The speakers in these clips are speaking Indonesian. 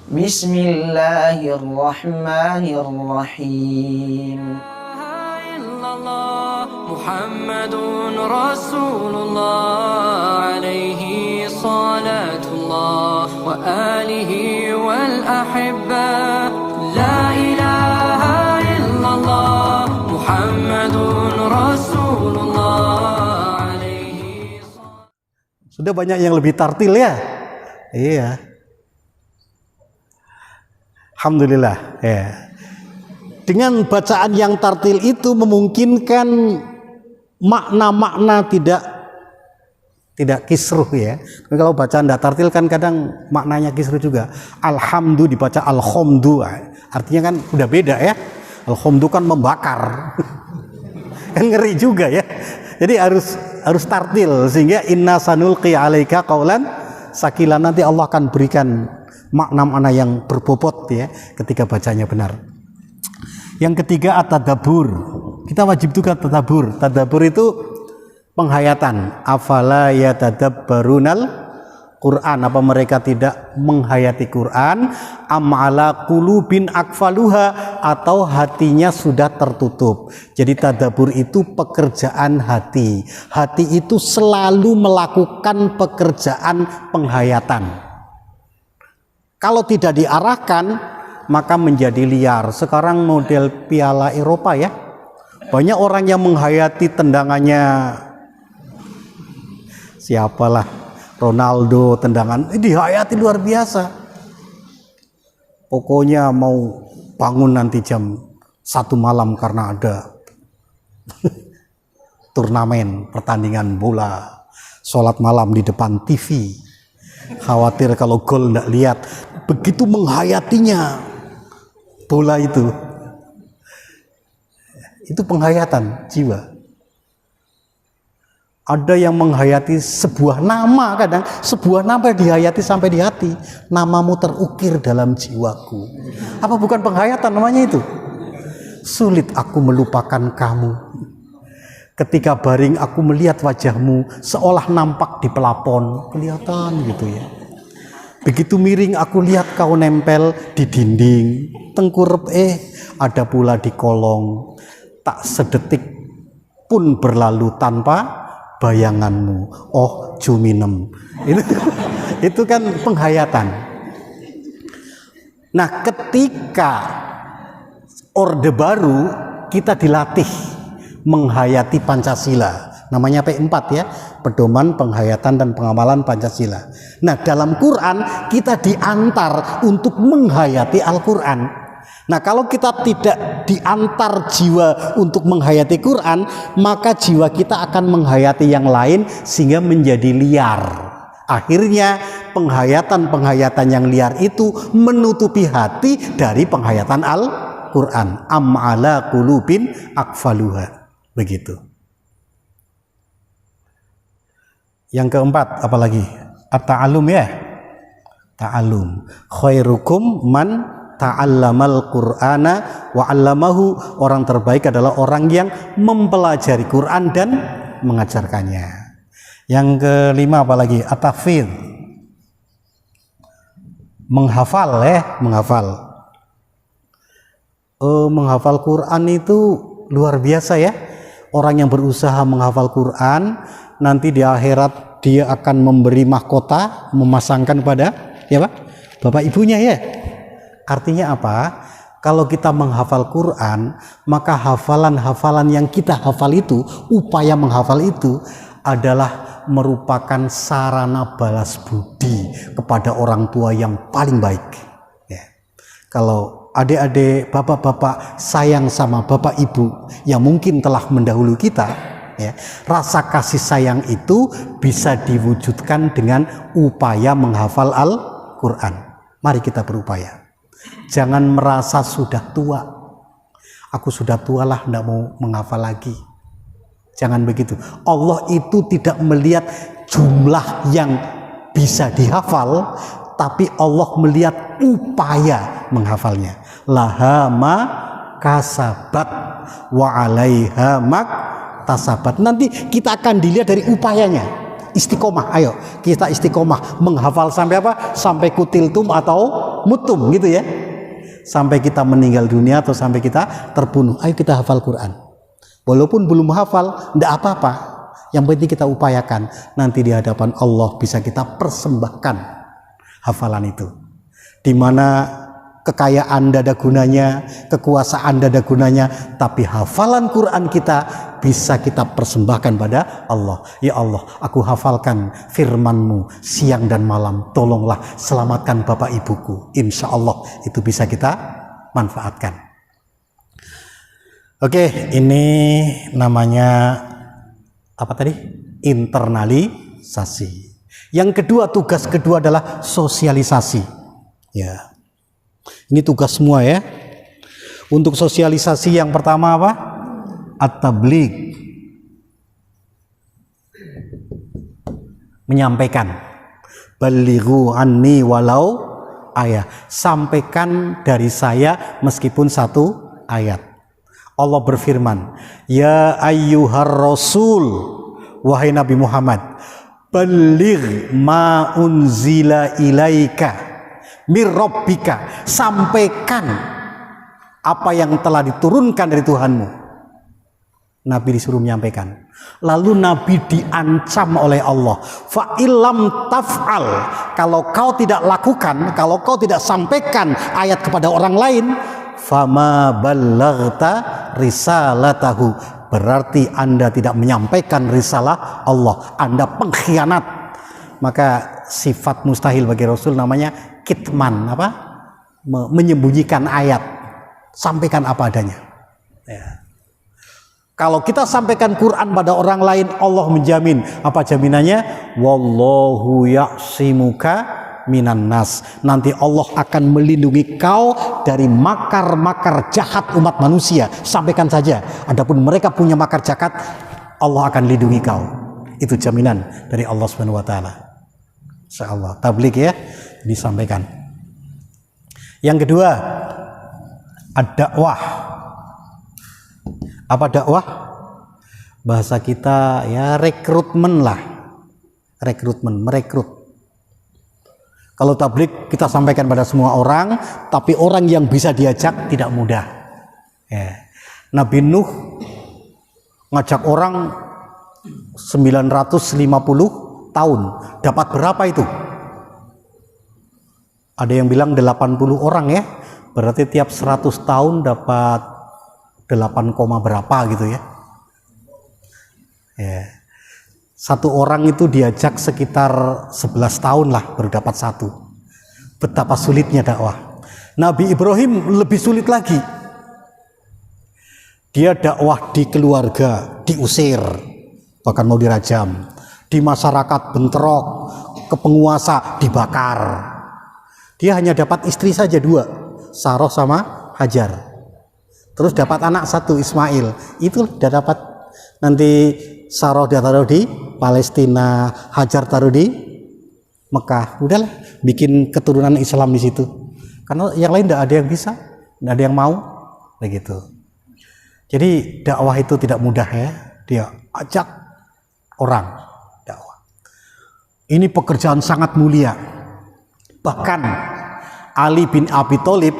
Bismillahirrahmanirrahim. Muhammadun Rasulullah alaihi salatullah wa alihi wal ahibba. La ilaha illallah Muhammadun Rasulullah alaihi. Sudah banyak yang lebih tartil ya? Iya. Alhamdulillah ya. Dengan bacaan yang tartil itu memungkinkan makna-makna tidak kisruh ya. Kalau bacaan tidak tartil kan kadang maknanya kisruh juga. Alhamdu dibaca alhamdu, artinya kan udah beda ya. Alhamdu kan membakar, kan ngeri juga ya. Jadi harus tartil sehingga inna sanulqi alaika qaulan sakila, nanti Allah akan berikan makna-makna yang berbobot ya ketika bacanya benar. Yang ketiga at-tadabbur. Kita wajib juga tadabbur. Tadabbur itu penghayatan. Afala yatadabbarunal Quran, apa mereka tidak menghayati Quran? Am ala qulubin akfaluha, atau hatinya sudah tertutup. Jadi tadabbur itu pekerjaan hati. Hati itu selalu melakukan pekerjaan penghayatan. Kalau tidak diarahkan maka menjadi liar. Sekarang model Piala Eropa ya, banyak orang yang menghayati tendangannya siapalah, Ronaldo, tendangan dihayati luar biasa. Pokoknya mau bangun nanti jam 1 malam karena ada turnamen pertandingan bola, sholat malam di depan TV, khawatir kalau gol nggak lihat. Begitu menghayatinya bola itu penghayatan jiwa. Ada yang menghayati sebuah nama, kadang sebuah nama dihayati sampai di hati. Namamu terukir dalam jiwaku. Apa bukan penghayatan namanya itu? Sulit aku melupakan kamu. Ketika baring aku melihat wajahmu, seolah nampak di pelapon, kelihatan gitu ya. Begitu miring aku lihat kau nempel di dinding, tengkurep ada pula di kolong. Tak sedetik pun berlalu tanpa bayanganmu. Oh juminem. Itu kan penghayatan. Nah, ketika Orde Baru kita dilatih menghayati Pancasila. Namanya P4 ya, pedoman penghayatan dan pengamalan Pancasila. Nah, dalam Quran kita diantar untuk menghayati Al-Quran. Nah, kalau kita tidak diantar jiwa untuk menghayati Quran, maka jiwa kita akan menghayati yang lain sehingga menjadi liar. Akhirnya penghayatan-penghayatan yang liar itu menutupi hati dari penghayatan Al-Quran. Am ala qulubin akfaluha. Begitu. Yang keempat apalagi? At-ta'allum ya. Ta'allum. Khairukum man ta'allamal Qur'ana wa 'allamahu. Orang terbaik adalah orang yang mempelajari Quran dan mengajarkannya. Yang kelima apalagi? At-tahfidz. Menghafal ya, menghafal. Menghafal Quran itu luar biasa ya. Orang yang berusaha menghafal Quran nanti di akhirat dia akan memberi mahkota, memasangkan pada ya Pak, bapak ibunya ya. Artinya apa? Kalau kita menghafal Quran, maka hafalan-hafalan yang kita hafal itu, upaya menghafal itu adalah merupakan sarana balas budi kepada orang tua yang paling baik ya. Kalau adik-adik, bapak-bapak sayang sama bapak ibu yang mungkin telah mendahului kita ya, rasa kasih sayang itu bisa diwujudkan dengan upaya menghafal Al-Quran. Mari kita berupaya. Jangan merasa sudah tua. Aku sudah tua lah, tidak mau menghafal lagi. Jangan begitu. Allah itu tidak melihat jumlah yang bisa dihafal, tapi Allah melihat upaya menghafalnya. Laha ma kasabat wa alaiha mak tasabat. Nanti kita akan dilihat dari upayanya. Istiqomah, ayo kita istiqomah menghafal sampai apa? Sampai kutiltum atau mutum gitu ya. Sampai kita meninggal dunia atau sampai kita terbunuh. Ayo kita hafal Quran. Walaupun belum hafal, tidak apa-apa. Yang penting kita upayakan. Nanti di hadapan Allah bisa kita persembahkan hafalan itu. Di mana kekayaan tidak ada gunanya, kekuasaan tidak ada gunanya, tapi hafalan Quran kita bisa kita persembahkan pada Allah. Ya Allah, aku hafalkan firman-Mu siang dan malam, tolonglah selamatkan bapak ibuku. Insya Allah itu bisa kita manfaatkan. Oke, ini namanya apa tadi? Internalisasi. Yang kedua, tugas kedua adalah sosialisasi. Ya. Ini tugas semua ya. Untuk sosialisasi yang pertama apa? At-tabligh. Menyampaikan. Balighu anni walau ayat. Sampaikan dari saya meskipun satu ayat. Allah berfirman, ya ayyuhar rasul, wahai Nabi Muhammad, baligh ma unzila ilaika mir rabbika, sampaikan apa yang telah diturunkan dari Tuhanmu. Nabi disuruh menyampaikan. Lalu Nabi diancam oleh Allah, fa illam taf'al, kalau kau tidak lakukan, kalau kau tidak sampaikan ayat kepada orang lain, fama ballaghta risalatahu, berarti Anda tidak menyampaikan risalah Allah, Anda pengkhianat. Maka sifat mustahil bagi Rasul namanya kitman, apa? Menyembunyikan ayat. Sampaikan apa adanya. Ya. Kalau kita sampaikan Quran pada orang lain, Allah menjamin. Apa jaminannya? Wallahu ya'simuka minan nas. Nanti Allah akan melindungi kau dari makar-makar jahat umat manusia. Sampaikan saja. Adapun mereka punya makar jahat, Allah akan lindungi kau. Itu jaminan dari Allah Subhanahu wa taala. Insyaallah. Tabligh ya, disampaikan. Yang kedua, ad-dakwah. Apa dakwah? Bahasa kita ya rekrutmen lah. Rekrutmen, merekrut. Kalau tabligh kita sampaikan pada semua orang, tapi orang yang bisa diajak tidak mudah. Ya. Nabi Nuh ngajak orang 950 tahun. Dapat berapa itu? Ada yang bilang 80 orang ya. Berarti tiap 100 tahun dapat 8, berapa gitu ya. Ya. Satu orang itu diajak sekitar 11 tahun lah baru dapat satu. Betapa sulitnya dakwah. Nabi Ibrahim lebih sulit lagi. Dia dakwah di keluarga, diusir, bahkan mau dirajam. Di masyarakat bentrok, ke penguasa dibakar. Dia hanya dapat istri saja 2, Sarah sama Hajar. Terus dapat anak 1, Ismail. Itu udah dapat. Nanti Sarah dia taruh di Palestina, Hajar taruh di Mekah. Udahlah, bikin keturunan Islam di situ. Karena yang lain tidak ada yang bisa, tidak ada yang mau, begitu. Jadi dakwah itu tidak mudah ya. Dia ajak orang dakwah. Ini pekerjaan sangat mulia. Bahkan Ali bin Abi Thalib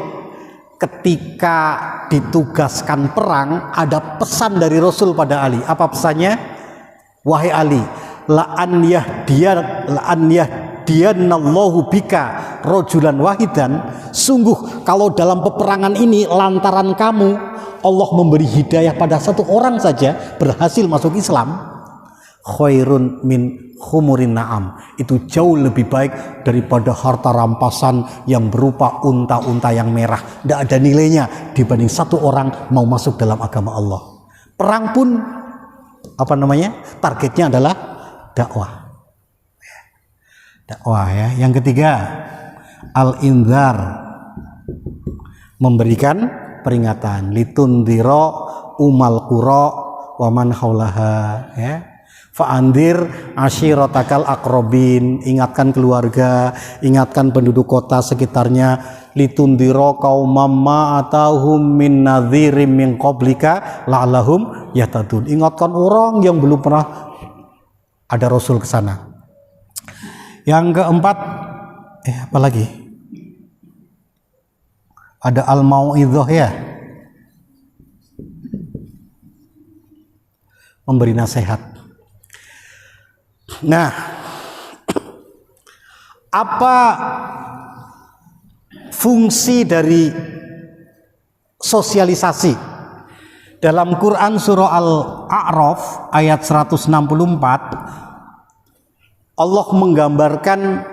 ketika ditugaskan perang, ada pesan dari Rasul pada Ali. Apa pesannya? Wahai Ali, la'an yahdiyanallahu bika rajulan wahidan. Sungguh kalau dalam peperangan ini lantaran kamu Allah memberi hidayah pada satu orang saja berhasil masuk Islam, khairun min humurin na'am, itu jauh lebih baik daripada harta rampasan yang berupa unta-unta yang merah. Tidak ada nilainya dibanding satu orang mau masuk dalam agama Allah. Perang pun targetnya adalah dakwah. Dakwah ya. Yang ketiga, al-indzar, memberikan peringatan. Litundhira umal qura wa man haulaha ya. Fa'andir ashiratakal akrobin, ingatkan keluarga, ingatkan penduduk kota sekitarnya. Litundhira qaumam ma atahum min nadhirim min qablika la'allahum yahtadun, ingatkan orang yang belum pernah ada rasul ke sana. Yang keempat, apa lagi? Ada al-mau'idhah ya, memberi nasihat. Nah, apa fungsi dari sosialisasi? Dalam Quran surah Al-A'raf ayat 164, Allah menggambarkan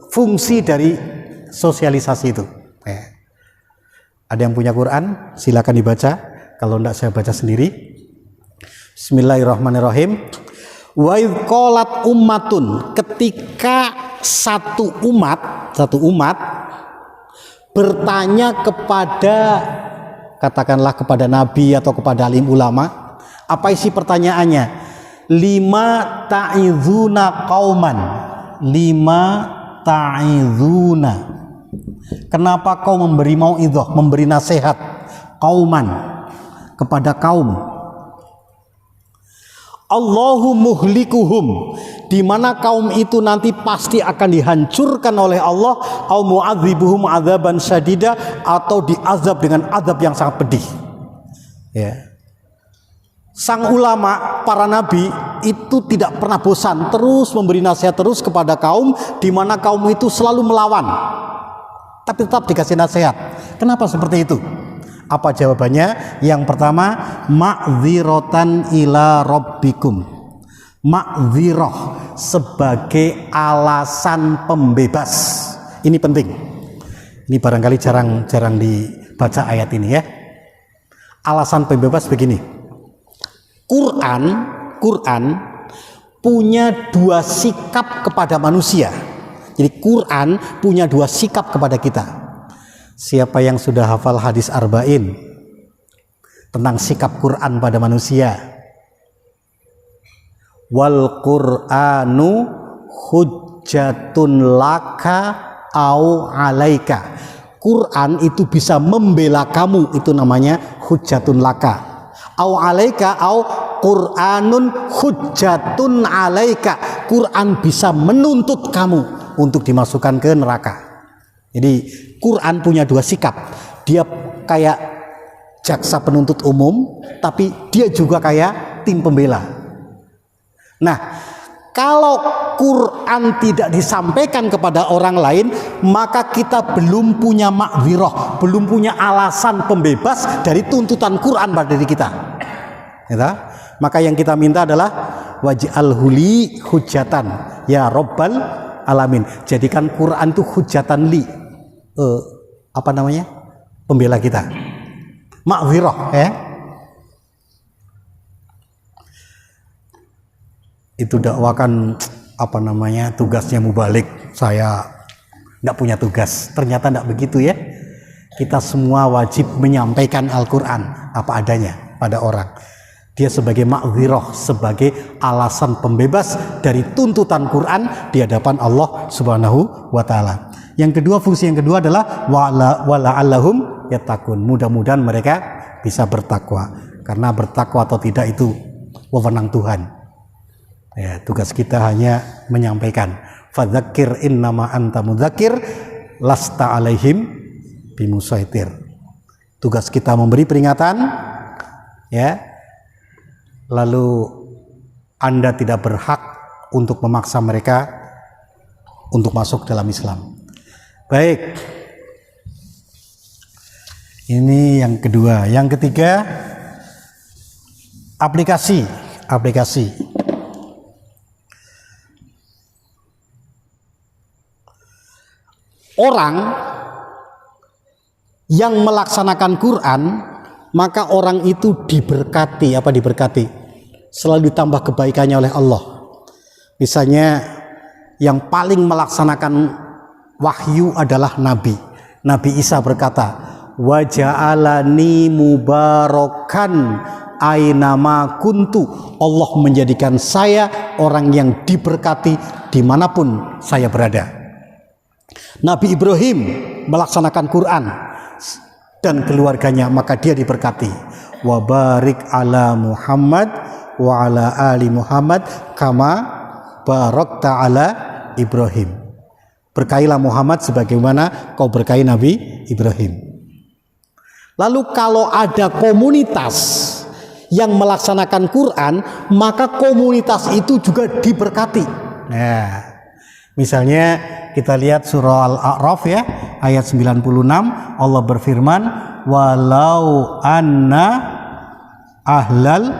fungsi dari sosialisasi itu. Ada yang punya Quran? Silakan dibaca. Kalau tidak saya baca sendiri. Bismillahirrahmanirrahim. Wa idh qalat ummatun, ketika satu umat bertanya kepada, katakanlah kepada nabi atau kepada alim ulama, apa isi pertanyaannya? Lima ta'idhuna qauman, lima ta'idhuna, kenapa kau memberi mau'idhah, memberi nasihat qauman, kepada kaum, Allahu muhlikuhum, di mana kaum itu nanti pasti akan dihancurkan oleh Allah, au mu'adzibuhum adzaban syadida, atau diazab dengan azab yang sangat pedih. Ya. Sang ulama, para nabi itu tidak pernah bosan, terus memberi nasihat terus kepada kaum, di mana kaum itu selalu melawan, tapi tetap dikasih nasihat. Kenapa seperti itu? Apa jawabannya? Yang pertama, ma'dziratan ila rabbikum. Ma'dzirah sebagai alasan pembebas. Ini penting. Ini barangkali jarang dibaca ayat ini ya. Alasan pembebas begini. Quran punya dua sikap kepada manusia. Jadi Quran punya dua sikap kepada kita. Siapa yang sudah hafal hadis arba'in tentang sikap Quran pada manusia? Wal Qur'anu hujjatun laka au alaika. Quran itu bisa membela kamu, itu namanya hujjatun laka. Au alaika, au Qur'anun hujjatun alaika. Quran bisa menuntut kamu untuk dimasukkan ke neraka. Jadi Quran punya dua sikap. Dia kayak jaksa penuntut umum, tapi dia juga kayak tim pembela. Nah, kalau Quran tidak disampaikan kepada orang lain, maka kita belum punya ma'dzirah, belum punya alasan pembebas dari tuntutan Quran pada diri kita. Ya, maka yang kita minta adalah waj'alhu li hujjatan ya Rabbal alamin. Jadikan Quran itu hujjatan li. Pembela kita, ma'dzirah ya. Itu dakwakan tugasnya mubalik, saya tidak punya tugas. Ternyata tidak begitu ya. Kita semua wajib menyampaikan Al-Quran apa adanya pada orang. Dia sebagai ma'dzirah, sebagai alasan pembebas dari tuntutan Quran di hadapan Allah Subhanahu wa Ta'ala. Yang kedua, fungsi yang kedua adalah wala'allahum yattaqun. Mudah-mudahan mereka bisa bertakwa. Karena bertakwa atau tidak itu wewenang Tuhan. Ya, tugas kita hanya menyampaikan. Fadzakir innama anta mudzakir lasta alaihim bimusaitir. Tugas kita memberi peringatan, ya. Lalu Anda tidak berhak untuk memaksa mereka untuk masuk dalam Islam. Baik, ini yang kedua. Yang ketiga, aplikasi. Orang yang melaksanakan Quran, maka orang itu diberkati. Apa diberkati? Selalu ditambah kebaikannya oleh Allah. Misalnya yang paling melaksanakan wahyu adalah Nabi Isa berkata, wa ja'alani mubarakan ainama kuntu. Allah menjadikan saya orang yang diberkati dimanapun saya berada. Nabi Ibrahim melaksanakan Quran dan keluarganya, maka dia diberkati. Wa barik ala Muhammad wa ala ali Muhammad kama barakta ala Ibrahim. Berkailah Muhammad sebagaimana kau berkahi Nabi Ibrahim. Lalu kalau ada komunitas yang melaksanakan Quran, maka komunitas itu juga diberkati. Nah, misalnya kita lihat surah Al-A'raf ya, ayat 96, Allah berfirman, walau anna ahlal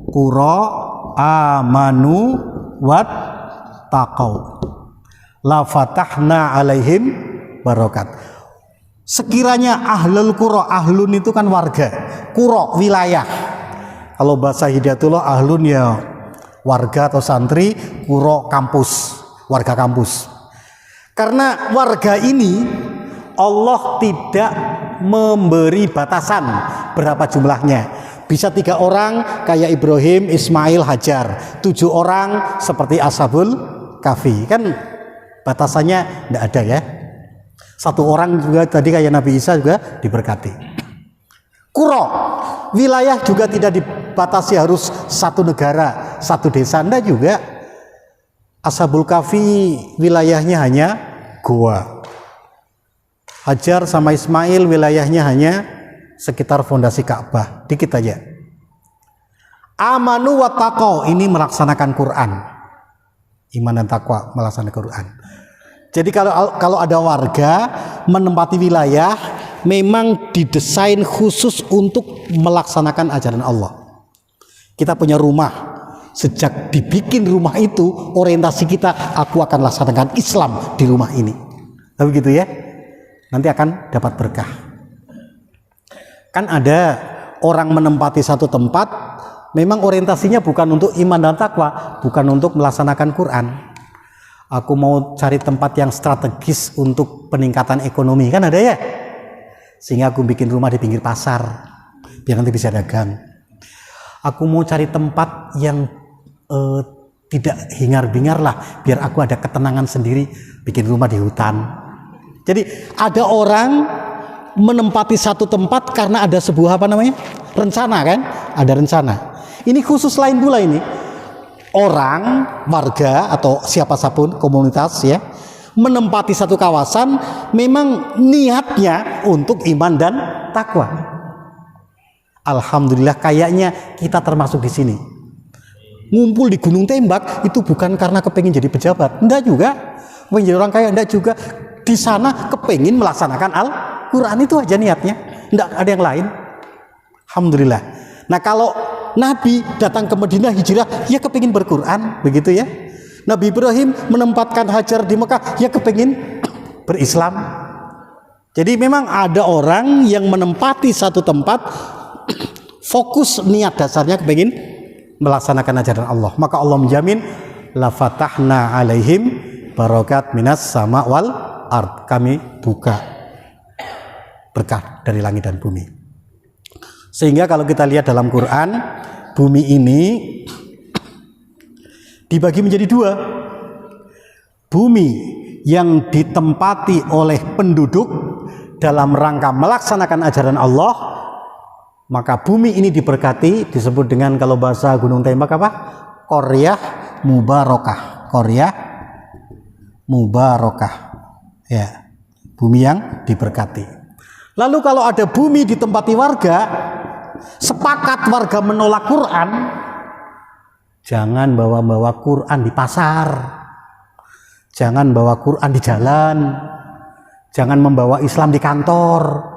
qura amanu wat taqau la fatahna alaihim barakat. Sekiranya ahlul qura, ahlun itu kan warga, qura wilayah. Kalau bahasa Hidayatullah ahlun ya warga atau santri, qura kampus, warga kampus. Karena warga ini Allah tidak memberi batasan berapa jumlahnya. Bisa 3 orang kayak Ibrahim, Ismail, Hajar. 7 orang seperti Ashabul Kahfi. Kan batasannya tidak ada ya. 1 orang juga tadi kayak Nabi Isa juga diberkati. Qura, wilayah juga tidak dibatasi harus 1 negara, 1 desa. Anda juga Ashabul Kahfi wilayahnya hanya goa. Hajar sama Ismail wilayahnya hanya sekitar fondasi Ka'bah, dikit aja. Amanu wa taqau, ini melaksanakan Quran. Iman dan takwa melaksanakan Quran. Jadi kalau ada warga menempati wilayah, memang didesain khusus untuk melaksanakan ajaran Allah. Kita punya rumah, sejak dibikin rumah itu orientasi kita, aku akan laksanakan Islam di rumah ini. Tapi gitu ya, nanti akan dapat berkah. Kan ada orang menempati satu tempat, memang orientasinya bukan untuk iman dan takwa, bukan untuk melaksanakan Quran. Aku mau cari tempat yang strategis untuk peningkatan ekonomi, kan ada ya? Sehingga aku bikin rumah di pinggir pasar, biar nanti bisa dagang. Aku mau cari tempat yang tidak hingar-bingar lah, biar aku ada ketenangan sendiri, bikin rumah di hutan. Jadi ada orang menempati satu tempat karena ada sebuah rencana kan? Ada rencana. Ini khusus lain pula ini. Orang, warga atau siapa pun komunitas ya, menempati satu kawasan memang niatnya untuk iman dan takwa. Alhamdulillah kayaknya kita termasuk di sini. Ngumpul di Gunung Tembak itu bukan karena kepengin jadi pejabat, enggak juga. Menjadi orang kaya enggak juga. Di sana kepengin melaksanakan Al-Quran, itu aja niatnya, enggak ada yang lain. Alhamdulillah. Nah kalau Nabi datang ke Madinah hijrah, ya kepengin berquran, begitu ya. Nabi Ibrahim menempatkan Hajar di Mekah, ya kepengin berislam. Jadi memang ada orang yang menempati satu tempat, fokus niat dasarnya kepengin melaksanakan ajaran Allah. Maka Allah menjamin, la fatahna alaihim barakat minas sama wal ard, kami buka berkah dari langit dan bumi. Sehingga kalau kita lihat dalam Quran, bumi ini dibagi menjadi 2. Bumi yang ditempati oleh penduduk dalam rangka melaksanakan ajaran Allah, maka bumi ini diberkati, disebut dengan kalau bahasa Gunung Tembak apa? Qaryah mubarakah. Qaryah mubarakah. Ya, bumi yang diberkati. Lalu kalau ada bumi ditempati warga, sepakat warga menolak Quran, jangan bawa-bawa Quran di pasar, jangan bawa Quran di jalan, jangan membawa Islam di kantor.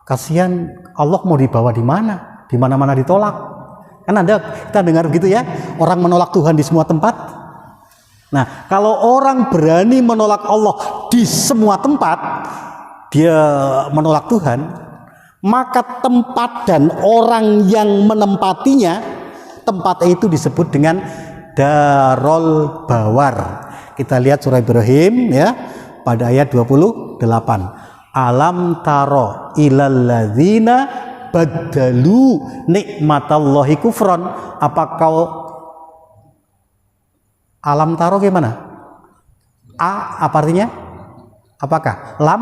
Kasihan, Allah mau dibawa di mana? Di mana-mana ditolak. Kan kita dengar gitu ya, orang menolak Tuhan di semua tempat. Nah, kalau orang berani menolak Allah di semua tempat, dia menolak Tuhan, maka tempat dan orang yang menempatinya, tempat itu disebut dengan Darul Bawar. Kita lihat surah Ibrahim ya, pada ayat 28. Alam taro ilal ladzina badalu nikmatallahi kufron. Apa kau alam taro gimana? Apa artinya? Apakah? Lam?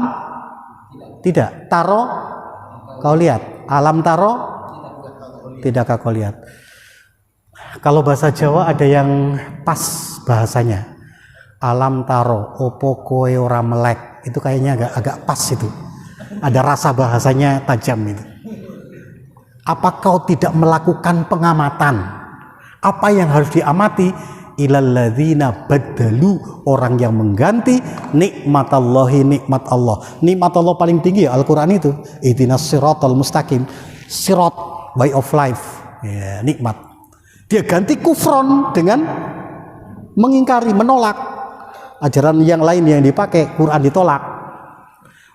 Tidak. Taro? Kau lihat. Alam taro? Tidakkah kau lihat? Kalau bahasa Jawa ada yang pas bahasanya. Alam taro opo koe ora melek. Itu kayaknya agak pas itu. Ada rasa bahasanya tajam itu. Apa kau tidak melakukan pengamatan? Apa yang harus diamati? Ilalladzina badalu, orang yang mengganti nikmatallahi, nikmat Allah. Nikmat Allah paling tinggi ya Al-Quran itu. Ihdinas siratal mustaqim. Sirat, way of life. Ya, nikmat. Dia ganti kufron dengan mengingkari, menolak. Ajaran yang lain yang dipakai, Quran ditolak.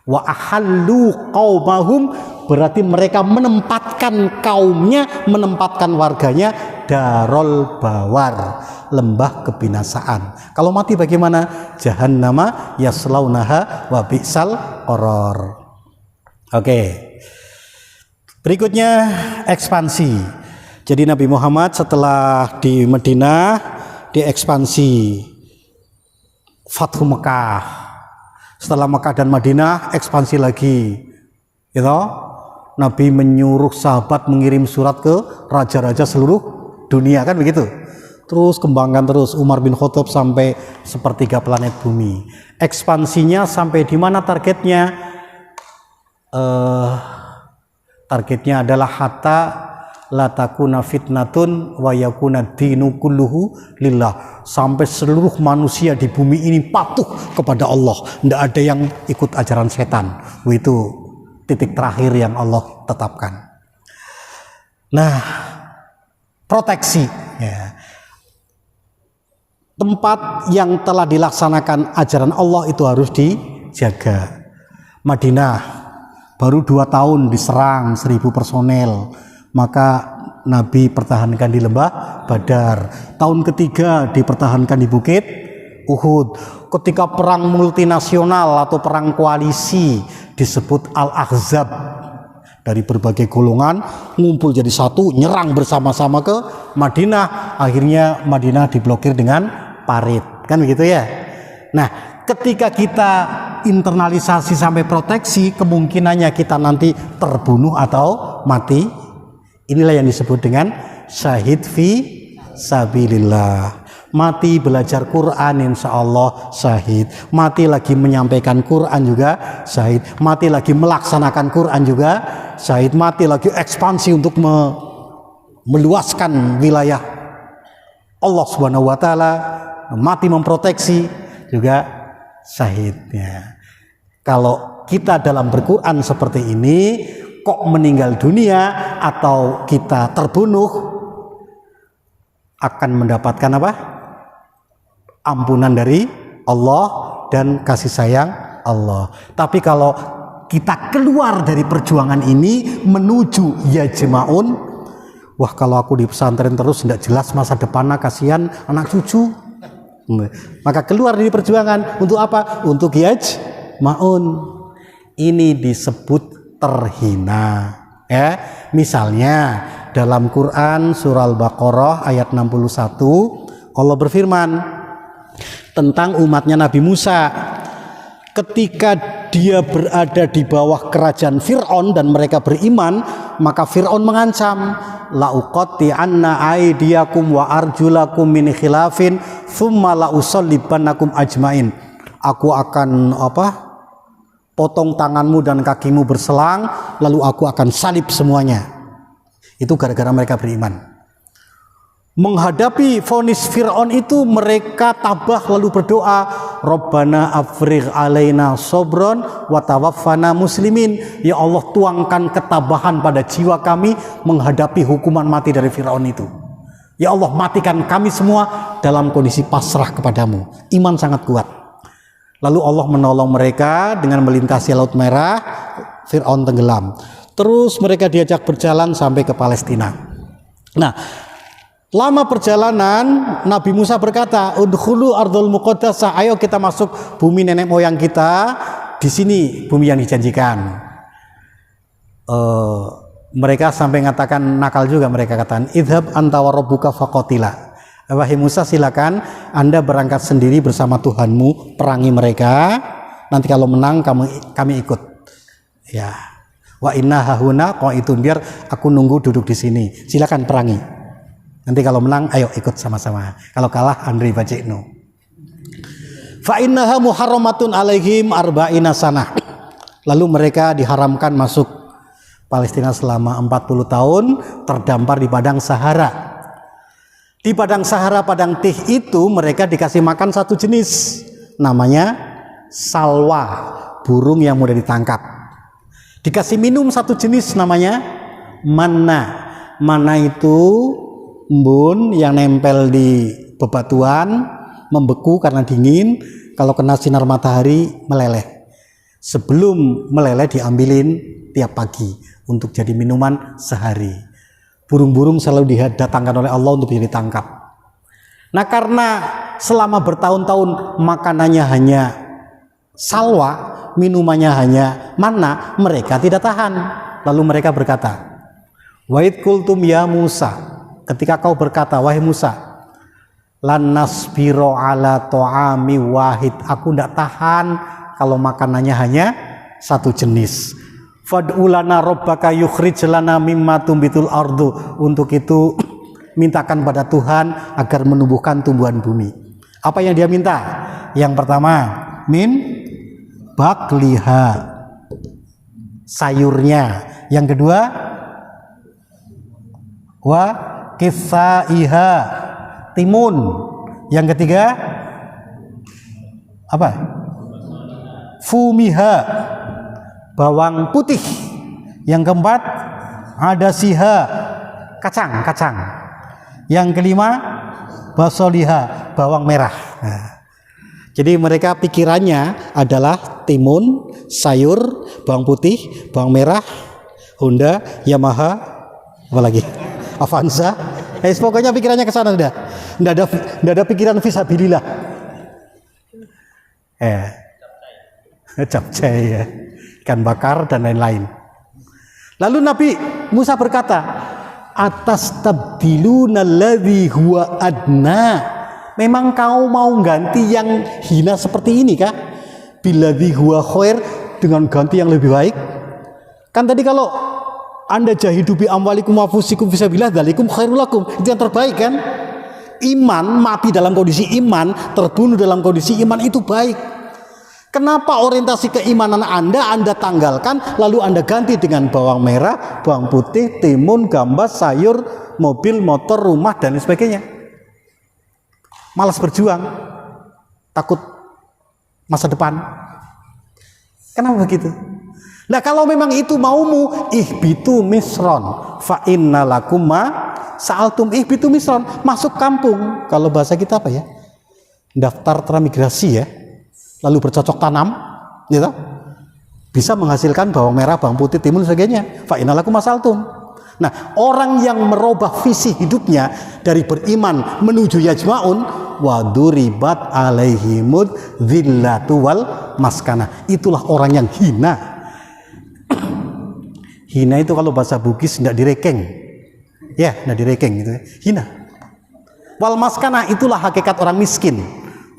Wa ahallu qaumahum, berarti mereka menempatkan kaumnya, menempatkan warganya darul bawar, lembah kebinasaan. Kalau mati bagaimana? Jahannama yaslaunaha wa bi'sal qarar. Oke. Berikutnya ekspansi. Jadi Nabi Muhammad setelah di Madinah diekspansi Fathu Mekah. Setelah Mekah dan Madinah ekspansi lagi. Gitu. Nabi menyuruh sahabat mengirim surat ke raja-raja seluruh dunia, kan begitu. Terus kembangkan terus Umar bin Khattab sampai sepertiga planet bumi. Ekspansinya sampai di mana targetnya? Targetnya adalah hatta la takuna fitnatun wa yakuna dinu kulluhu lillah, sampai seluruh manusia di bumi ini patuh kepada Allah, tidak ada yang ikut ajaran setan. Itu titik terakhir yang Allah tetapkan. Nah, proteksi ya. Tempat yang telah dilaksanakan ajaran Allah itu harus dijaga. Madinah baru 2 tahun diserang 1000 personel, maka Nabi pertahankan di lembah Badar. Tahun ketiga dipertahankan di bukit Uhud. Ketika perang multinasional atau perang koalisi disebut Al-Ahzab, dari berbagai golongan ngumpul jadi satu, nyerang bersama-sama ke Madinah. Akhirnya Madinah diblokir dengan parit, kan begitu ya. Nah, ketika kita internalisasi sampai proteksi, kemungkinannya kita nanti terbunuh atau mati. Inilah yang disebut dengan syahid fi sabilillah. Mati belajar Quran insya Allah syahid. Mati lagi menyampaikan Quran juga syahid. Mati lagi melaksanakan Quran juga syahid. Mati lagi ekspansi untuk meluaskan wilayah Allah Subhanahu wa taala. Mati memproteksi juga syahid ya. Kalau kita dalam berquran seperti ini, kok meninggal dunia atau kita terbunuh, akan mendapatkan apa? Ampunan dari Allah dan kasih sayang Allah. Tapi kalau kita keluar dari perjuangan ini menuju ya jemaun, wah kalau aku di pesantren terus tidak jelas masa depannya, kasihan anak cucu. Maka keluar dari perjuangan untuk apa? Untuk yaj maun. Ini disebut terhina ya. Misalnya dalam Quran surah Al-Baqarah ayat 61 Allah berfirman tentang umatnya Nabi Musa ketika dia berada di bawah kerajaan Fir'aun dan mereka beriman, maka Fir'aun mengancam, la uqatti'anna aydiyakum wa arjulakum min khilafin thumma la usallibannakum ajmain. Aku akan potong tanganmu dan kakimu berselang, lalu aku akan salib semuanya. Itu gara-gara mereka beriman. Menghadapi vonis Fir'aun itu mereka tabah lalu berdoa, Rabbana afrigh alaina sobron wa tawaffana muslimin. Ya Allah, tuangkan ketabahan pada jiwa kami menghadapi hukuman mati dari Fir'aun itu. Ya Allah, matikan kami semua dalam kondisi pasrah kepadamu. Iman sangat kuat. Lalu Allah menolong mereka dengan melintasi Laut Merah, Fir'aun tenggelam. Terus mereka diajak berjalan sampai ke Palestina. Nah, lama perjalanan Nabi Musa berkata, udkhulu ardhul muqaddasah, ayo kita masuk bumi nenek moyang kita, di sini bumi yang dijanjikan. Mereka sampai mengatakan, nakal juga mereka katakan, idhab anta wa rabbuka faqatila. Wahai Musa, silakan Anda berangkat sendiri bersama Tuhanmu, perangi mereka. Nanti kalau menang kami ikut. Ya. Wa inna hahuna qaitun, biar aku nunggu duduk di sini. Silakan perangi. Nanti kalau menang, ayo ikut sama-sama. Kalau kalah, Andri Bajekno. Fa innaha muharramatun alaihim arba'ina sanah. Lalu mereka diharamkan masuk Palestina selama 40 tahun, terdampar di padang Sahara. Di padang Sahara, padang tih itu mereka dikasih makan satu jenis, namanya salwa, burung yang mudah ditangkap. Dikasih minum satu jenis namanya manna. Manna itu embun yang nempel di bebatuan, membeku karena dingin, kalau kena sinar matahari meleleh. Sebelum meleleh diambilin tiap pagi untuk jadi minuman sehari. Burung-burung selalu didatangkan oleh Allah untuk jadi tangkap. Nah, karena selama bertahun-tahun makanannya hanya salwa, minumannya hanya manna, mereka tidak tahan. Lalu mereka berkata, wa id qultum ya Musa, ketika kau berkata, wahai Musa, lan nasbiro ala to'ami wahid, aku tidak tahan kalau makanannya hanya satu jenis. Fad'ulana rabbaka yukhrij lana mimma tumbitul ardu, untuk itu mintakan pada Tuhan agar menumbuhkan tumbuhan bumi. Apa yang dia minta? Yang pertama, min bakliha, sayurnya. Yang kedua, wa kisaiha, timun. Yang ketiga apa? Fumiha, bawang putih. Yang keempat ada siha, kacang. Yang kelima basoliha, bawang merah. Nah, jadi mereka pikirannya adalah timun, sayur, bawang putih, bawang merah, Honda, Yamaha, apa lagi? Avanza. Pokoknya pikirannya ke sana sudah. Nggak ada pikiran fisabilillah. Capcay ya, ikan bakar dan lain-lain. Lalu Nabi Musa berkata, atas tabdiluna alladhi huwa adna, memang kau mau ganti yang hina seperti ini kah? Billadhi huwa khair, dengan ganti yang lebih baik. Kan tadi kalau Anda jahidu bi amwalikum wa anfusikum fisabilillah dzalikum khairul lakum, itu yang terbaik kan? Iman, mati dalam kondisi iman, terbunuh dalam kondisi iman, itu baik. Kenapa orientasi keimanan Anda tanggalkan, lalu Anda ganti dengan bawang merah, bawang putih, timun, gambas, sayur, mobil, motor, rumah, dan sebagainya? Malas berjuang, takut masa depan. Kenapa begitu? Nah, kalau memang itu maumu, ihbitu misron, fa inna lakum ma sa'altum, ihbitu misron, masuk kampung. Kalau bahasa kita apa ya? Daftar transmigrasi ya. Lalu bercocok tanam, gitu, bisa menghasilkan bawang merah, bawang putih, timun, sebagainya. Fa inna lakum ma sa'altum. Nah, orang yang merubah visi hidupnya dari beriman menuju yajma'un, wa duribat alaihimud dhillatu wal maskana, itulah orang yang hina. Hina itu kalau bahasa Bugis tidak direkeng, ya, tidak direkeng gitu ya. Hina. Wal maskana, itulah hakikat orang miskin.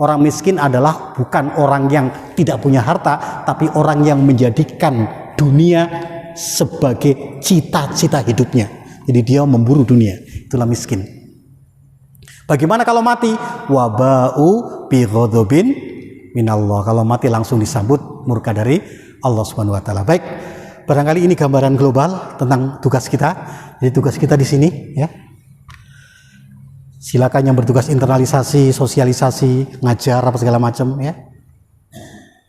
Orang miskin adalah bukan orang yang tidak punya harta, tapi orang yang menjadikan dunia sebagai cita-cita hidupnya. Jadi dia memburu dunia, itulah miskin. Bagaimana kalau mati? Waba'u bi ghadabin minallah, kalau mati langsung disambut murka dari Allah Subhanahu wa taala. Baik, barangkali ini gambaran global tentang tugas kita. Jadi tugas kita di sini ya. Silakan yang bertugas internalisasi, sosialisasi, ngajar apa segala macam ya.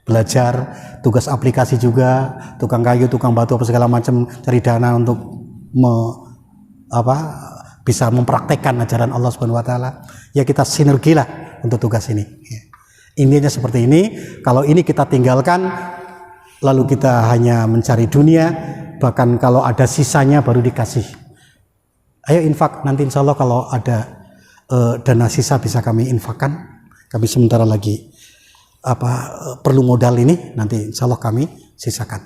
Belajar, tugas aplikasi juga, tukang kayu, tukang batu apa segala macam, cari dana untuk bisa mempraktekkan ajaran Allah Subhanahu wa taala. Ya, kita sinergilah untuk tugas ini. Ya. Intinya seperti ini. Kalau ini kita tinggalkan, lalu kita hanya mencari dunia, bahkan kalau ada sisanya baru dikasih. Ayo infak, nanti insya Allah kalau ada dana sisa bisa kami infakkan. Kami sementara lagi perlu modal ini, nanti insya Allah kami sisakan.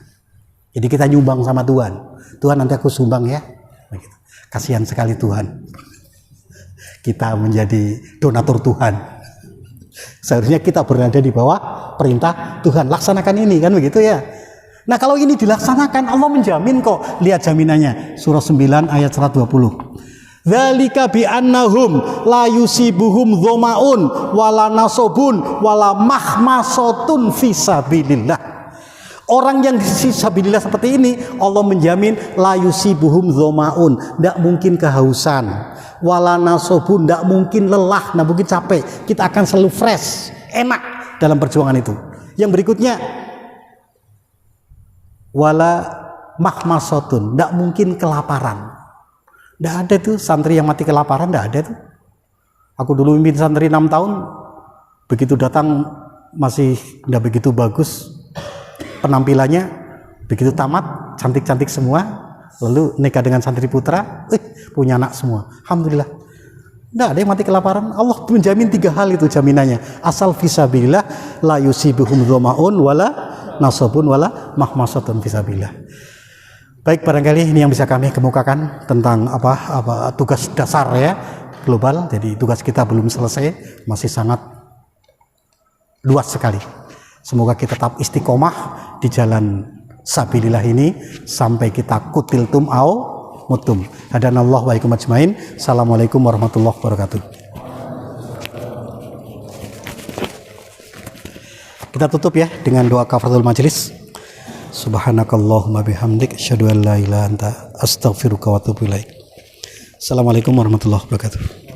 Jadi kita nyumbang sama Tuhan. Tuhan, nanti aku sumbang ya. Begitu. Kasihan sekali Tuhan. Kita menjadi donatur Tuhan. Seharusnya kita berada di bawah perintah Tuhan. Laksanakan ini, kan begitu ya. Nah, kalau ini dilaksanakan, Allah menjamin kok. Lihat jaminannya. Surah 9 ayat 120. Dzalika bi annahum la yusibuhum dzama'un wala nasabun wala mahmasatun fisabilillah. Orang yang fisabilillah seperti ini Allah menjamin la yusibuhum dzama'un, tidak mungkin kehausan, wala nasabun, tidak mungkin lelah, tidak mungkin capek. Kita akan selalu fresh, enak dalam perjuangan itu. Yang berikutnya wala mahmasatun, tidak mungkin kelaparan. Tidak ada tuh santri yang mati kelaparan, tidak ada tuh. Aku dulu mimpin santri 6 tahun, begitu datang masih tidak begitu bagus penampilannya, begitu tamat cantik-cantik semua, lalu nikah dengan santri putra, punya anak semua. Alhamdulillah. Tidak ada yang mati kelaparan. Allah menjamin 3 hal itu jaminannya. Asal fisabilillah, la yusibuhum dzama'un wala nasabun wala mahmasatun fisabilillah. Baik, barangkali ini yang bisa kami kemukakan tentang apa tugas dasar ya global. Jadi tugas kita belum selesai, masih sangat luas sekali. Semoga kita tetap istiqomah di jalan sabilillah ini sampai kita kutiltum au mutum. Hadanallahu wa iyyakum ajmain. Assalamualaikum warahmatullahi wabarakatuh. Kita tutup ya dengan doa kafaratul majelis. Subhanakallahumma bihamdik asyhadu an la ilaha illa anta astaghfiruka wa atubu ilaik. Assalamualaikum warahmatullahi wabarakatuh.